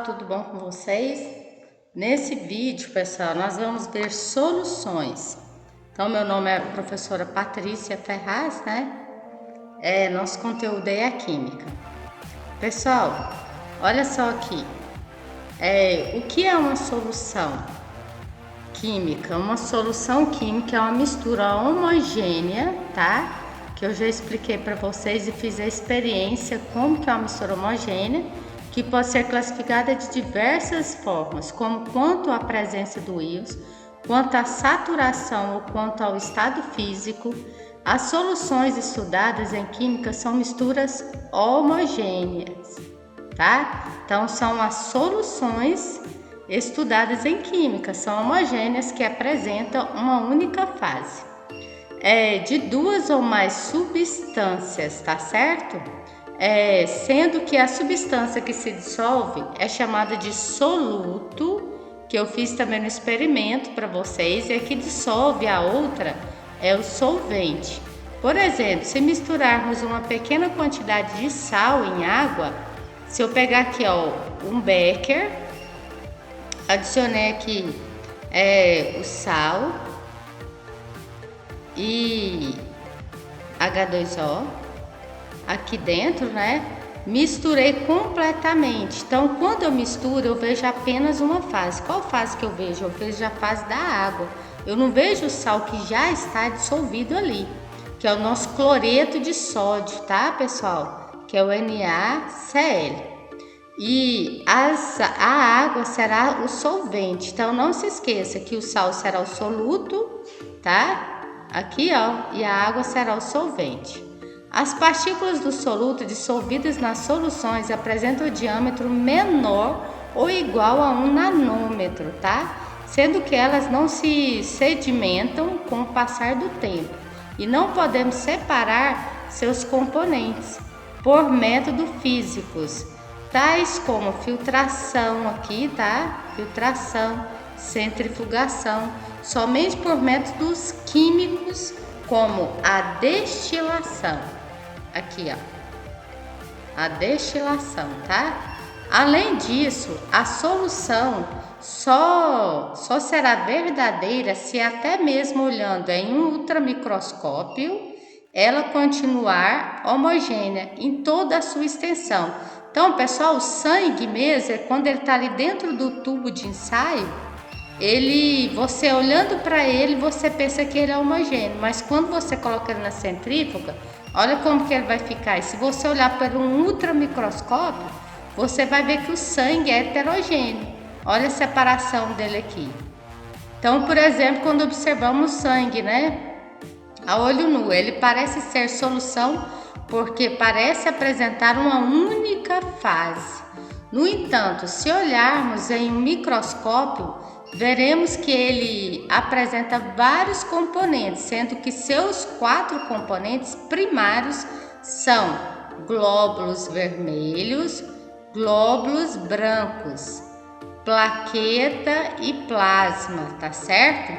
tudo bom com vocês? Nesse vídeo, pessoal, nós vamos ver soluções. Então, meu nome é professora Patrícia Ferraz, né? Nosso conteúdo é a química. Pessoal, olha só aqui. O que é uma solução química? Uma solução química é uma mistura homogênea, tá? Que eu já expliquei para vocês e fiz a experiência como que é uma mistura homogênea, que pode ser classificada de diversas formas, como quanto à presença do íons, quanto à saturação ou quanto ao estado físico. As soluções estudadas em química são misturas homogêneas, tá? Então, são as soluções estudadas em química, são homogêneas que apresentam uma única fase. De duas ou mais substâncias, tá certo? Sendo que a substância que se dissolve é chamada de soluto, que eu fiz também no experimento para vocês, e a que dissolve a outra é o solvente. Por exemplo, se misturarmos uma pequena quantidade de sal em água, se eu pegar aqui, um becker, adicionei aqui o sal e H2O aqui dentro, né? Misturei completamente. Então, quando eu misturo, eu vejo apenas uma fase. Qual fase que eu vejo? Eu vejo a fase da água. Eu não vejo o sal que já está dissolvido ali, que é o nosso cloreto de sódio, tá, pessoal? Que é o NaCl. E a água será o solvente. Então, não se esqueça que o sal será o soluto, tá? Aqui, e a água será o solvente. As partículas do soluto dissolvidas nas soluções apresentam o diâmetro menor ou igual a 1 nanômetro, tá? Sendo que elas não se sedimentam com o passar do tempo. E não podemos separar seus componentes por métodos físicos, tais como filtração aqui, tá? Filtração, centrifugação, somente por métodos químicos como a destilação. Aqui, a destilação, tá? Além disso, a solução só será verdadeira se até mesmo olhando em um ultramicroscópio ela continuar homogênea em toda a sua extensão. Então, pessoal, o sangue mesmo, quando ele está ali dentro do tubo de ensaio, você olhando para ele, você pensa que ele é homogêneo, mas quando você coloca ele na centrífuga, olha como que ele vai ficar. E se você olhar por um ultramicroscópio, você vai ver que o sangue é heterogêneo. Olha a separação dele aqui. Então, por exemplo, quando observamos o sangue, né, a olho nu, ele parece ser solução porque parece apresentar uma única fase. No entanto, se olharmos em um microscópio, veremos que ele apresenta vários componentes, sendo que seus 4 componentes primários são glóbulos vermelhos, glóbulos brancos, plaqueta e plasma, tá certo?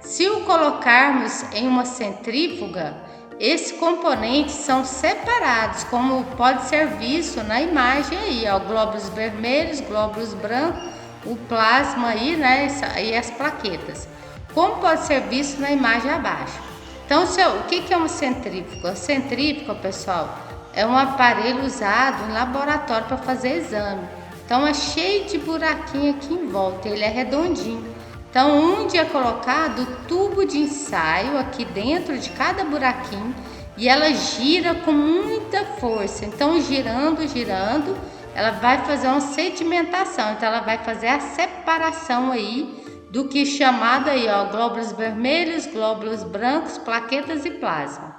Se o colocarmos em uma centrífuga, esses componentes são separados, como pode ser visto na imagem aí, glóbulos vermelhos, glóbulos brancos, o plasma aí, né, e as plaquetas, como pode ser visto na imagem abaixo. Então, o que é uma centrífuga? A centrífuga, pessoal, é um aparelho usado em laboratório para fazer exame. Então, é cheio de buraquinho aqui em volta, ele é redondinho. Então, onde é colocado o tubo de ensaio aqui dentro de cada buraquinho e ela gira com muita força. Então, girando, ela vai fazer uma sedimentação. Então, ela vai fazer a separação aí do que chamado aí, glóbulos vermelhos, glóbulos brancos, plaquetas e plasma.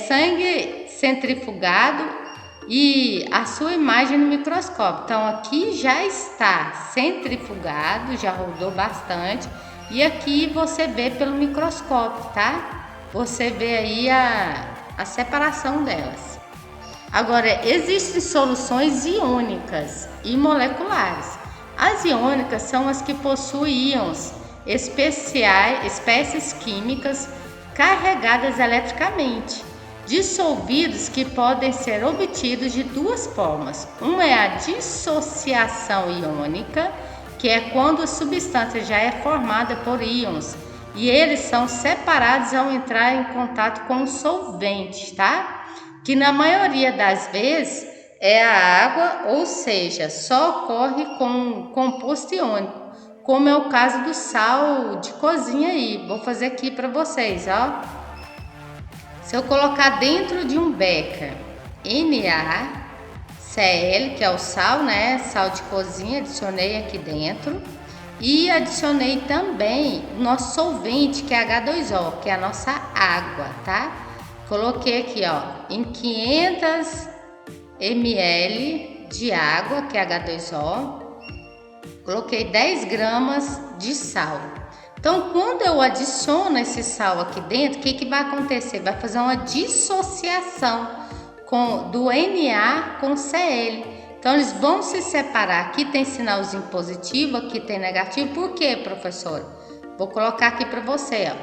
Sangue centrifugado e a sua imagem no microscópio. Então, aqui já está centrifugado, já rodou bastante. E aqui você vê pelo microscópio, tá? Você vê aí a separação delas. Agora, existem soluções iônicas e moleculares. As iônicas são as que possuem íons espécies químicas carregadas eletricamente, dissolvidos que podem ser obtidos de duas formas. Uma é a dissociação iônica, que é quando a substância já é formada por íons e eles são separados ao entrar em contato com o solvente, tá? Que na maioria das vezes é a água, ou seja, só ocorre com composto iônico, como é o caso do sal de cozinha aí. Vou fazer aqui para vocês, ó. Se eu colocar dentro de um becker NaCl, que é o sal, né? Sal de cozinha, adicionei aqui dentro. E adicionei também o nosso solvente, que é H2O, que é a nossa água, tá? Coloquei aqui, ó, em 500 ml de água, que é H2O. Coloquei 10 gramas de sal. Então, quando eu adiciono esse sal aqui dentro, o que vai acontecer? Vai fazer uma dissociação do Na com Cl. Então, eles vão se separar. Aqui tem sinalzinho positivo, aqui tem negativo. Por quê, professora? Vou colocar aqui para você, ó.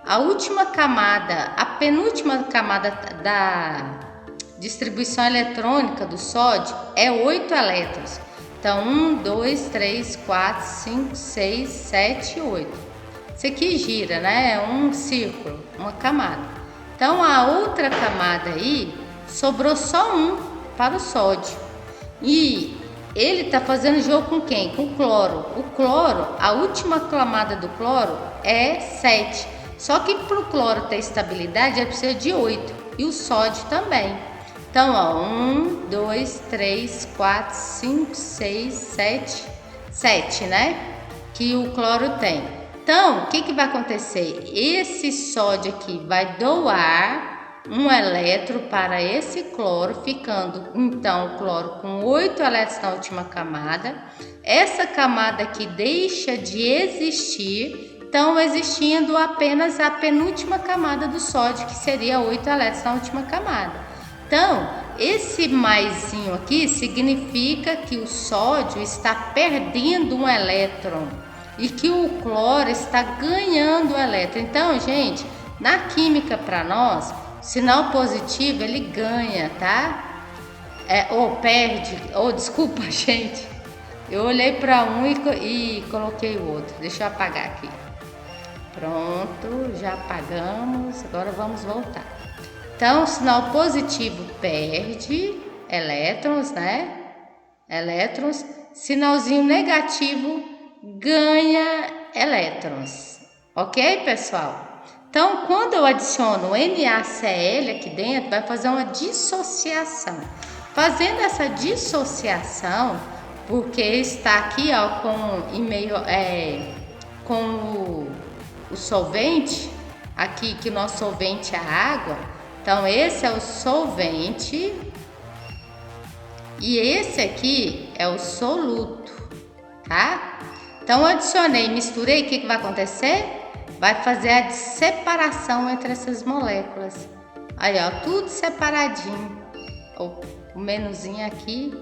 A última camada, a penúltima camada da distribuição eletrônica do sódio é 8 elétrons. Então, 1, 2, 3, 4, 5, 6, 7, 8. Isso aqui gira, né? É um círculo, uma camada. Então, a outra camada aí, sobrou só um para o sódio. E ele está fazendo jogo com quem? Com o cloro. O cloro, a última camada do cloro é 7. Só que para o cloro ter estabilidade, ele precisa de 8. E o sódio também. Então, ó, 1, 2, 3, 4, 5, 6, 7. 7, né? Que o cloro tem. Então, o que vai acontecer? Esse sódio aqui vai doar um elétron para esse cloro, ficando então o cloro com 8 elétrons na última camada. Essa camada aqui deixa de existir, então existindo apenas a penúltima camada do sódio, que seria 8 elétrons na última camada. Então, esse maisinho aqui significa que o sódio está perdendo um elétron e que o cloro está ganhando o elétron. Então, gente, na química para nós, sinal positivo ele ganha, tá? Ou perde, ou desculpa, gente. Eu olhei para um e coloquei o outro. Deixa eu apagar aqui. Pronto, já apagamos. Agora vamos voltar. Então, sinal positivo perde elétrons, né? Elétrons. Sinalzinho negativo ganha elétrons. Ok, pessoal? Então, quando eu adiciono o NaCl aqui dentro, vai fazer uma dissociação. Fazendo essa dissociação, porque está aqui, ó, com o solvente, aqui que o nosso solvente é a água. Então, esse é o solvente e esse aqui é o soluto, tá? Então, adicionei, misturei, o que vai acontecer? Vai fazer a separação entre essas moléculas. Aí, ó, tudo separadinho. O menuzinho aqui,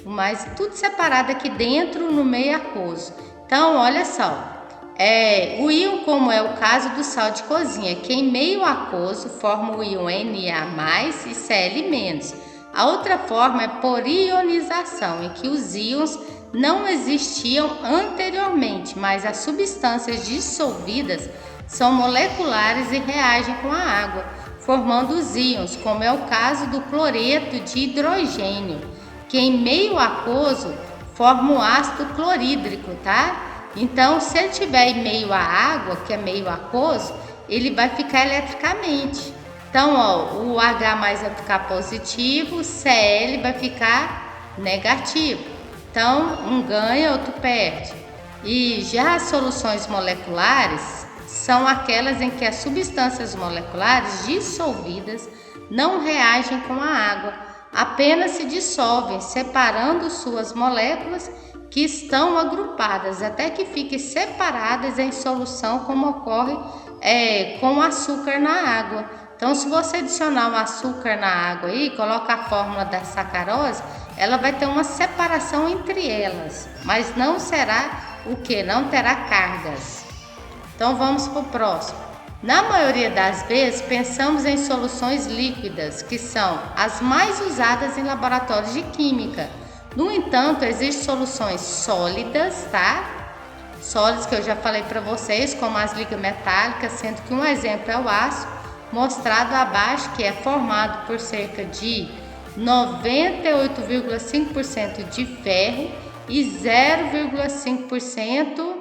o mais, tudo separado aqui dentro no meio aquoso. Então, olha só. O íon, como é o caso do sal de cozinha, que em meio aquoso forma o íon Na+, e Cl-. A outra forma é por ionização, em que os íons não existiam anteriormente, mas as substâncias dissolvidas são moleculares e reagem com a água, formando os íons, como é o caso do cloreto de hidrogênio, que em meio aquoso forma o ácido clorídrico, tá? Então, se ele tiver em meio à água, que é meio aquoso, ele vai ficar eletricamente. Então, ó, o H+ vai ficar positivo, o Cl vai ficar negativo. Então, um ganha, outro perde. E já as soluções moleculares são aquelas em que as substâncias moleculares dissolvidas não reagem com a água, apenas se dissolvem, separando suas moléculas que estão agrupadas, até que fiquem separadas em solução, como ocorre com o açúcar na água. Então, se você adicionar o açúcar na água e coloca a fórmula da sacarose, ela vai ter uma separação entre elas, mas não será o que? Não terá cargas. Então, vamos para o próximo. Na maioria das vezes, pensamos em soluções líquidas, que são as mais usadas em laboratórios de química. No entanto, existem soluções sólidas, tá? Sólidas que eu já falei para vocês, como as ligas metálicas, sendo que um exemplo é o aço, mostrado abaixo, que é formado por cerca de 98,5% de ferro e 0,5%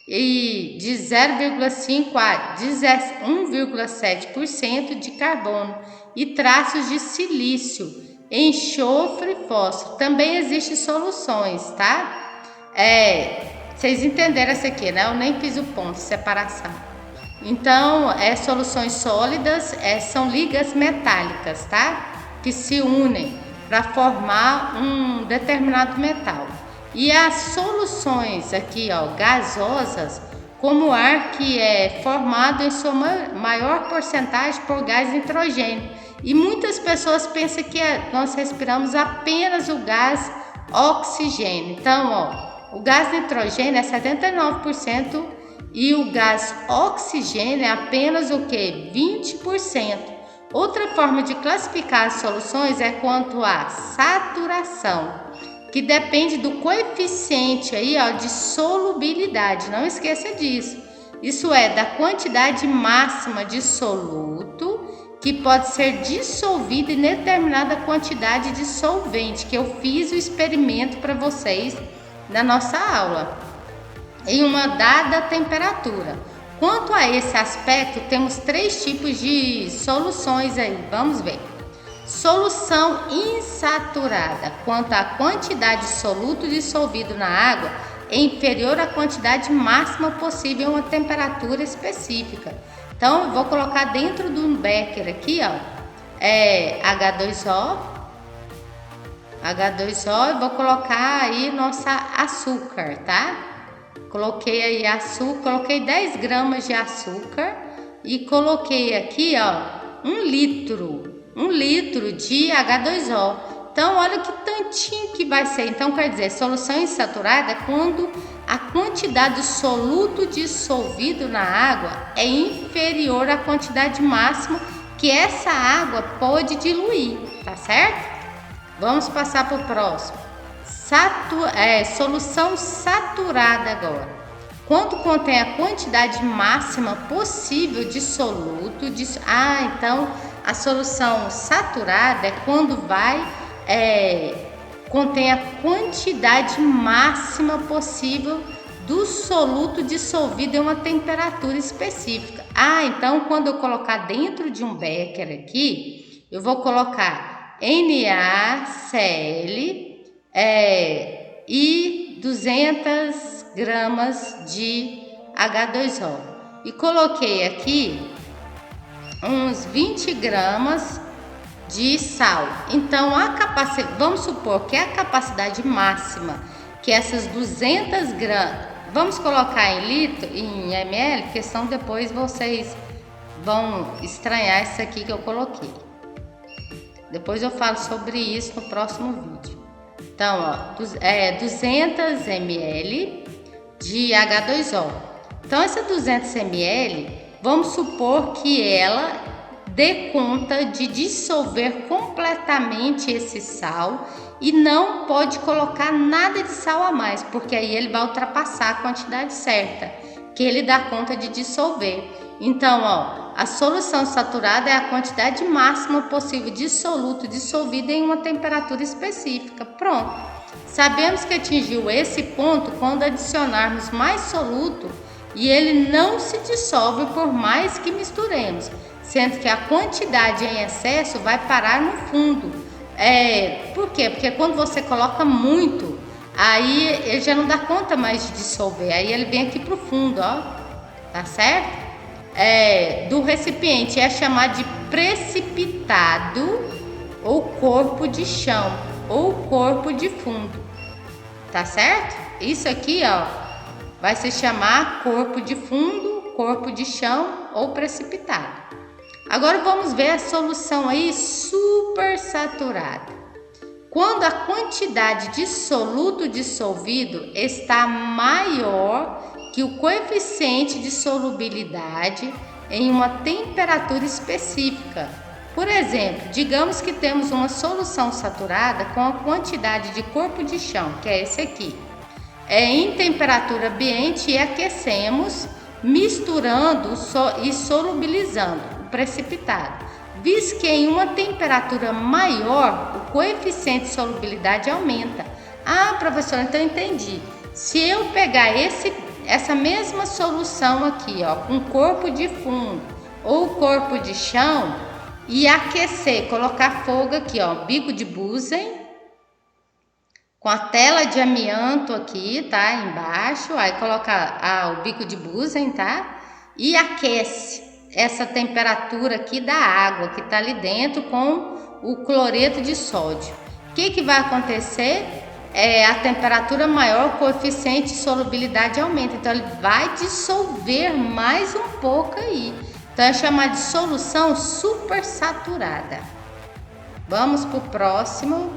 e de 0,5 a 1,7% de carbono e traços de silício, enxofre e fósforo. Também existem soluções, tá? Vocês entenderam essa aqui, né? Eu nem fiz o ponto de separação. Então, soluções sólidas são ligas metálicas, tá? Que se unem para formar um determinado metal. E as soluções aqui, ó, gasosas, como o ar que é formado em sua maior porcentagem por gás nitrogênio. E muitas pessoas pensam que nós respiramos apenas o gás oxigênio. Então, ó, o gás nitrogênio é 79% e o gás oxigênio é apenas o que? 20%. Outra forma de classificar as soluções é quanto à saturação, que depende do coeficiente aí, ó, de solubilidade. Não esqueça disso. Isso é, da quantidade máxima de soluto que pode ser dissolvido em determinada quantidade de solvente, que eu fiz o experimento para vocês na nossa aula, em uma dada temperatura. Quanto a esse aspecto, temos 3 tipos de soluções aí. Vamos ver. Solução insaturada, quanto a quantidade de soluto dissolvido na água é inferior à quantidade máxima possível em uma temperatura específica. Então, eu vou colocar dentro de um becker aqui, ó, H2O, e vou colocar aí nossa açúcar, tá? Coloquei aí açúcar, coloquei 10 gramas de açúcar e coloquei aqui, ó, 1 litro de H2O. Então, olha que tantinho que vai ser. Então, quer dizer, solução insaturada é quando a quantidade de soluto dissolvido na água é inferior à quantidade máxima que essa água pode diluir, tá certo? Vamos passar para o próximo. Solução saturada agora. Quando contém a quantidade máxima possível de soluto. Então a solução saturada é quando contém a quantidade máxima possível do soluto dissolvido em uma temperatura específica. Então quando eu colocar dentro de um becker aqui, eu vou colocar NaCl e 200 gramas de H2O. E coloquei aqui uns 20 gramas de sal. Então, vamos supor que a capacidade máxima, que essas 200 gramas, vamos colocar em litro, em ml, porque senão depois vocês vão estranhar isso aqui que eu coloquei. Depois eu falo sobre isso no próximo vídeo. Então, ó, 200 ml de H2O. Então, essa 200 ml, vamos supor que ela dê conta de dissolver completamente esse sal e não pode colocar nada de sal a mais, porque aí ele vai ultrapassar a quantidade certa, que ele dá conta de dissolver. Então, ó, a solução saturada é a quantidade máxima possível de soluto dissolvido em uma temperatura específica. Pronto. Sabemos que atingiu esse ponto quando adicionarmos mais soluto e ele não se dissolve por mais que misturemos, sendo que a quantidade em excesso vai parar no fundo. Por quê? Porque quando você coloca muito, aí ele já não dá conta mais de dissolver, aí ele vem aqui pro fundo, ó, tá certo? Do recipiente é chamado de precipitado ou corpo de chão ou corpo de fundo, tá certo? Isso aqui, ó, vai se chamar corpo de fundo, corpo de chão ou precipitado. Agora vamos ver a solução aí supersaturada. Quando a quantidade de soluto dissolvido está maior que o coeficiente de solubilidade em uma temperatura específica. Por exemplo, digamos que temos uma solução saturada com a quantidade de corpo de chão, que é esse aqui. Em temperatura ambiente e aquecemos, misturando e solubilizando o precipitado. Visto que em uma temperatura maior, o coeficiente de solubilidade aumenta. Ah, professora, então entendi. Se eu pegar essa mesma solução aqui, ó, com corpo de fundo ou corpo de chão e aquecer, colocar fogo aqui, ó, bico de Bunsen, com a tela de amianto aqui, tá, embaixo, aí coloca o bico de Bunsen, tá, e aquece essa temperatura aqui da água que tá ali dentro com o cloreto de sódio. O que vai acontecer? A temperatura maior, o coeficiente de solubilidade aumenta, então ele vai dissolver mais um pouco aí. Então é chamado de solução supersaturada. Vamos para o próximo.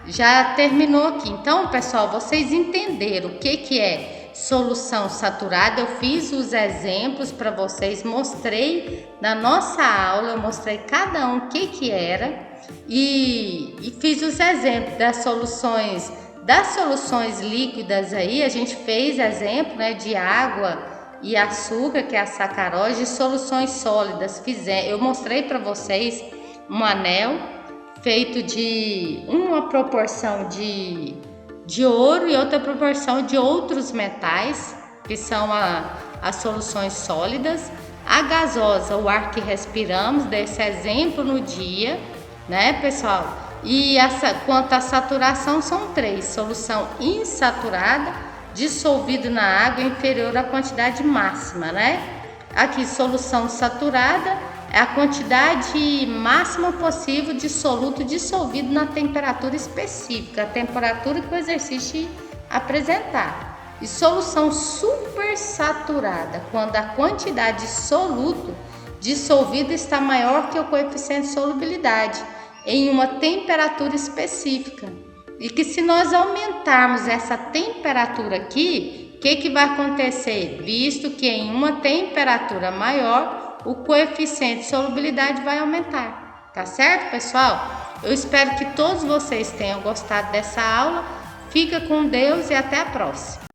Já terminou aqui. Então, pessoal, vocês entenderam o que é solução saturada? Eu fiz os exemplos para vocês, mostrei na nossa aula, eu mostrei cada um o que era. E fiz os exemplos das soluções líquidas aí. A gente fez exemplo, né, de água e açúcar, que é a sacarose, de soluções sólidas. Eu mostrei para vocês um anel feito de uma proporção de ouro e outra proporção de outros metais, que são as soluções sólidas. A gasosa, o ar que respiramos, desse exemplo no dia, né, pessoal? E quanto à saturação, são 3: solução insaturada, dissolvido na água inferior à quantidade máxima, né? Aqui, solução saturada é a quantidade máxima possível de soluto dissolvido na temperatura específica, a temperatura que o exercício apresentar. E solução supersaturada, quando a quantidade de soluto dissolvido está maior que o coeficiente de solubilidade em uma temperatura específica. E que se nós aumentarmos essa temperatura aqui, o que vai acontecer? Visto que em uma temperatura maior, o coeficiente de solubilidade vai aumentar. Tá certo, pessoal? Eu espero que todos vocês tenham gostado dessa aula. Fica com Deus e até a próxima.